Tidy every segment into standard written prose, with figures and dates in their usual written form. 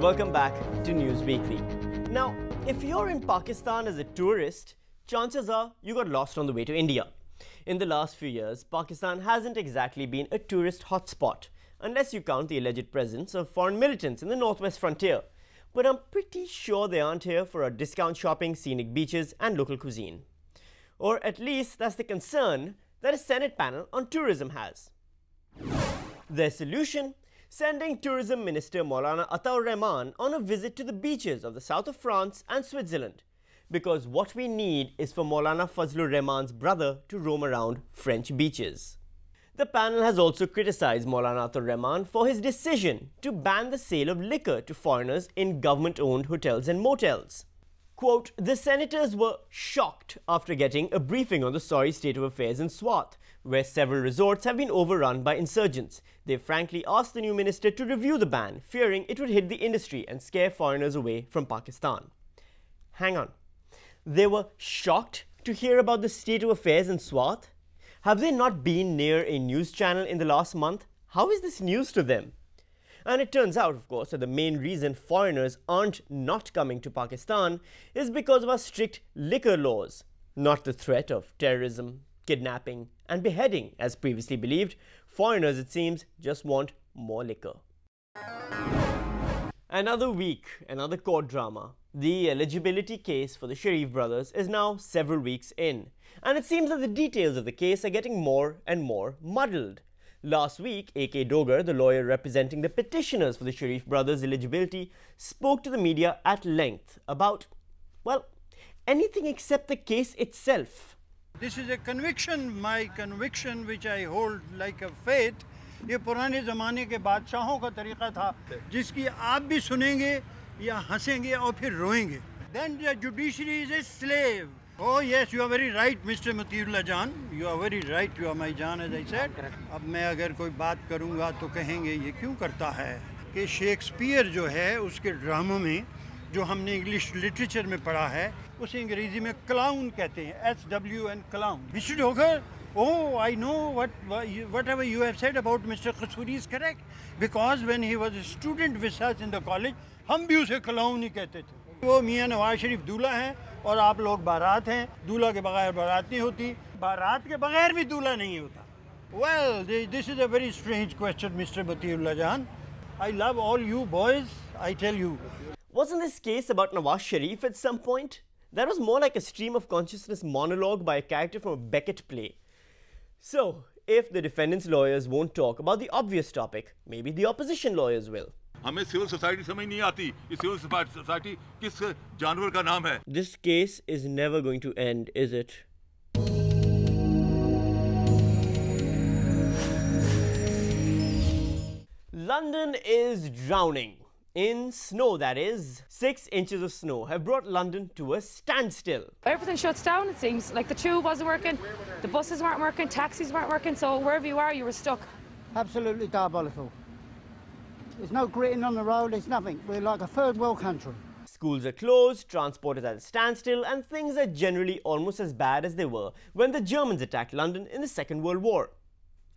Welcome back to News Weekly. Now, if you're in Pakistan as a tourist, chances are you got lost on the way to India. In the last few years, Pakistan hasn't exactly been a tourist hotspot, unless you count the alleged presence of foreign militants in the northwest frontier. But I'm pretty sure they aren't here for our discount shopping, scenic beaches and local cuisine. Or at least that's the concern that a Senate panel on tourism has. Their solution? Sending Tourism Minister Maulana Ataur Rahman on a visit to the beaches of the south of France and Switzerland. Because what we need is for Maulana Fazlur Rahman's brother to roam around French beaches. The panel has also criticized Maulana Ataur Rahman for his decision to ban the sale of liquor to foreigners in government-owned hotels and motels. Quote, the senators were shocked after getting a briefing on the sorry state of affairs in Swat, where several resorts have been overrun by insurgents. They frankly asked the new minister to review the ban, fearing it would hit the industry and scare foreigners away from Pakistan. Hang on. They were shocked to hear about the state of affairs in Swat? Have they not been near a news channel in the last month? How is this news to them? And it turns out, of course, that the main reason foreigners aren't not coming to Pakistan is because of our strict liquor laws, not the threat of terrorism, kidnapping and beheading as previously believed. Foreigners, it seems, just want more liquor. Another week, another court drama. The eligibility case for the Sharif brothers is now several weeks in, and it seems that the details of the case are getting more and more muddled. Last week, A.K. Dogar, the lawyer representing the petitioners for the Sharif brothers' eligibility, spoke to the media at length about, well, anything except the case itself. This is a conviction, my conviction which I hold like a faith. ये पुराने ज़माने के बादशाहों का तरीक़ा था जिसकी आप भी सुनेंगे या हंसेंगे और फिर रोएंगे. Then the judiciary is a slave. Oh yes, you are very right, Mr. Matiullah Jan. You are very right. You are my Jan, as I said. अब मैं अगर कोई बात करूँगा तो कहेंगे ये क्यों करता है कि शेक्सपियर जो है उसके ड्रामों में जो हमने इंग्लिश लिटरेचर में पढ़ा है उसे अंग्रेजी में क्लाउन कहते हैं. SWN clown. Mr. Dogar, oh, I know whatever you have said about Mr. Qasuri is correct, because when he was a student with us in the college, हम भी उसे क्लाउन ही कहते थे. वो मियाँ नवाज शरीफ दूल्हा हैं और आप लोग बारात हैं. दूल्हा के बगैर बारात नहीं होती, बारात के बगैर भी दूल्हा नहीं होता. Well, this is a very strange question, Mr. Matiullah Jan. I love all you boys, I tell you. Wasn't this case about Nawaz Sharif at some point? That was more like a stream of consciousness monologue by a character from a Beckett play. So, if the defendant's lawyers won't talk about the obvious topic, maybe the opposition lawyers will. हमें civil society समझ नहीं आती. ये civil society किस जानवर का नाम है? This case is never going to end, is it? London is drowning. In snow, that is. 6 inches of snow have brought London to a standstill. Everything shuts down, it seems. Like the tube wasn't working, the buses weren't working, taxis weren't working, so wherever you are, you were stuck. Absolutely diabolical. There's no gritting on the road, there's nothing. We're like a third world country. Schools are closed, transport is at a standstill, and things are generally almost as bad as they were when the Germans attacked London in the Second World War.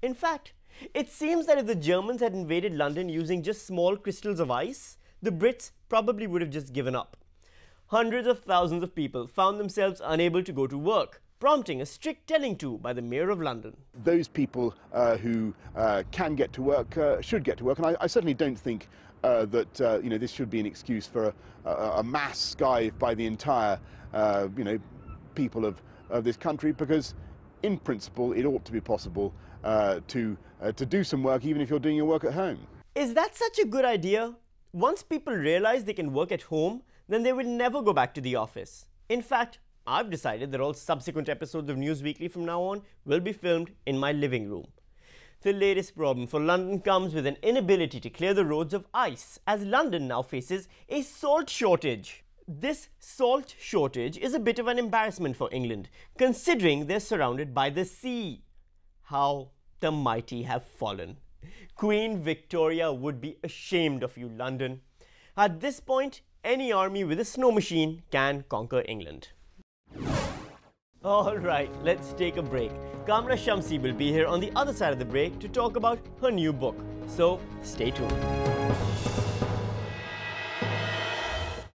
In fact, it seems that if the Germans had invaded London using just small crystals of ice, the Brits probably would have just given up. Hundreds of thousands of people found themselves unable to go to work, prompting a strict telling to by the Mayor of London. Those people who can get to work should get to work, and I certainly don't think that this should be an excuse for a mass skive by the entire people of this country, because in principle it ought to be possible to do some work even if you're doing your work at home. Is that such a good idea? Once people realize they can work at home, then they will never go back to the office. In fact, I've decided that all subsequent episodes of News Weekly from now on will be filmed in my living room. The latest problem for London comes with an inability to clear the roads of ice, as London now faces a salt shortage. This salt shortage is a bit of an embarrassment for England, considering they're surrounded by the sea. How the mighty have fallen. Queen Victoria would be ashamed of you, London. At this point, any army with a snow machine can conquer England. Alright, let's take a break. Kamra Shamsi will be here on the other side of the break to talk about her new book. So, stay tuned.